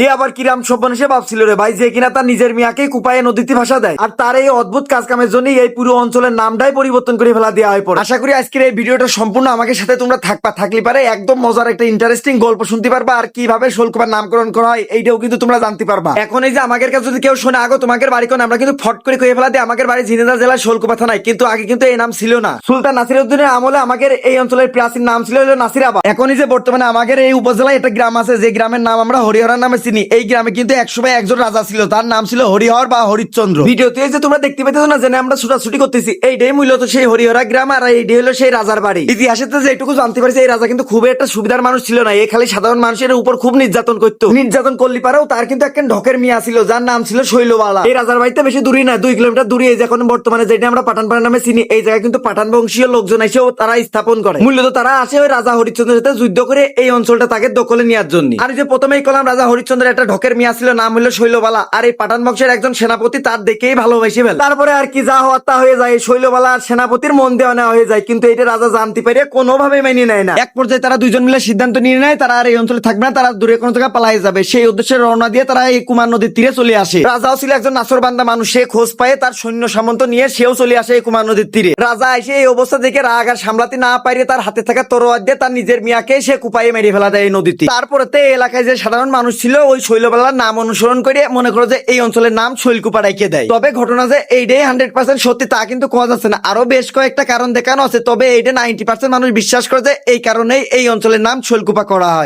এ আবার কিরাম সব্বনেশে ভাবছিল রে ভাই, যে কিনা তার নিজের মিয়াকে কুপায়ে নদীতে ভাসা দেয়, আর তার এই অদ্ভুত কাজ কামের জন্য এই পুরো অঞ্চলের নামটাই পরিবর্তন করে ফেলা দেওয়া হয় পড়ে। আশা করি আজকের এই ভিডিওটা সম্পূর্ণ আমাকে সাথে তোমরা থাকলে পারে একদম মজার একটা ইন্টারেস্টিং গল্প শুনতে পারবা, আর কিভাবে শোলকুপার নামকরণ করা হয় এইটাও কিন্তু তোমরা জানতে পারবা। এখন এই যে আমাদের কাছে যদি কেউ শোনে আগো তোমাদের বাড়ি কোন, আমরা কিন্তু ফট করে কয়ে ফেলা দিই আমাদের বাড়ি ঝিনাইদহ জেলার শোলকুপা থানায়, কিন্তু আগে কিন্তু এই নাম ছিল না। সুলতান নাসিরউদ্দিনের আমলে আমাদের এই অঞ্চলের প্রাচীন নাম ছিল হলো নাসিরাবাদ। এখন এই যে বর্তমানে আমাদের এই উপজেলায় একটা গ্রাম আছে, যে গ্রামের নাম আমরা হরিহর নামে চিনি। এই গ্রামে কিন্তু একসময় একজন রাজা ছিল, তার নাম ছিল হরিহর বা হরিশ্চন্দ্র। ভিডিওতে এই যে তোমরা দেখতে পাইতেছো না, জেনে আমরা ছুটাছুটি করতেছি, এইটাই মূলত সেই হরিহরা গ্রাম, আর এইটাই হলো সেই রাজার বাড়ি। ইতিহাসেতে যেটুকু জানতে পারছি, এই রাজা কিন্তু খুবই একটা সুবিধার মানুষ ছিল না, এই খালি সাধারণ মানুষের উপর খুব নির্যাতন করতো। নির্যাতন করলি পারেও তার কিন্তু একটা ঢকের মিয়া ছিল, যার নাম ছিল শৈলবালা। এই রাজার বাড়িতে বেশি দূরই না, 2 কিলোমিটার দূরে এই যে এখন বর্তমানে যেটা আমরা পাঠানপাড়া নামে চিনি, এই জায়গায় কিন্তু পাঠান বংশীয় লোকজন এসেও তারা স্থাপন করে। মূলত তারা আসে ওই রাজা হরিশ্চন্দ্রের সাথে যুদ্ধ করে এই অঞ্চলটা তাকে দখলে নেওয়ার জন্য। আর এই যে প্রথমেই কলাম রাজা হরিশ্চন্দ্রের একটা ঢকের মিয়া ছিল, নাম হলো শৈলবালা, আর এই পাঠান বংশের একজন সেনাপতি তার দেখেই ভালোবেসে ফেলে। তারপরে আর কি যা হওয়ার তা হয়ে যায়, শৈলবালা আর সেনাপতির মন দেওয়া নেওয়া হয়ে যায়, কিন্তু এটা রাজা জানতে পারে কোনোভাবে মেনে নেয় না। এক পর্যায়ে তারা দুইজন মিলে সিদ্ধান্ত নিয়ে নেয় তারা আর এই অঞ্চলে থাকবে না, তারা দূরে কোনো জায়গায় পালাই যাবে। সেই উদ্দেশ্যে রওনা দিয়ে তারা এই কুমার নদীর তীরে চলে আসে। রাজাও ছিল একজন নাসরবান্দা মানুষ, সে খোঁজ পায় তার সৈন্য সামন্ত নিয়ে সেও চলে আসে এই কুমার নদীর তীরে। রাজা এসে এই অবস্থা দেখে রাগ আর সামলাতে না পারে তার হাতে থাকা তরোয়ার দিয়ে তার নিজের মিয়াকে সে কুপায়ে মেরে ফেলা দেয় এই নদীতে। তারপরে এলাকায় যে সাধারণ মানুষ ছিল ওই শৈলবালার নাম অনুসরণ করে মনে করো যে এই অঞ্চলের নাম শৈলকুপা রেখে দেয়। তবে ঘটনা যে এইটাই 100% সত্যি তা কিন্তু কোয়া যাচ্ছে না, আরো বেশ কয়েকটা কারণ দেখানো আছে, তবে এইটা 90% মানুষ বিশ্বাস করে যে এই কারণেই এই অঞ্চলের নাম শৈলকুপা করা হয়।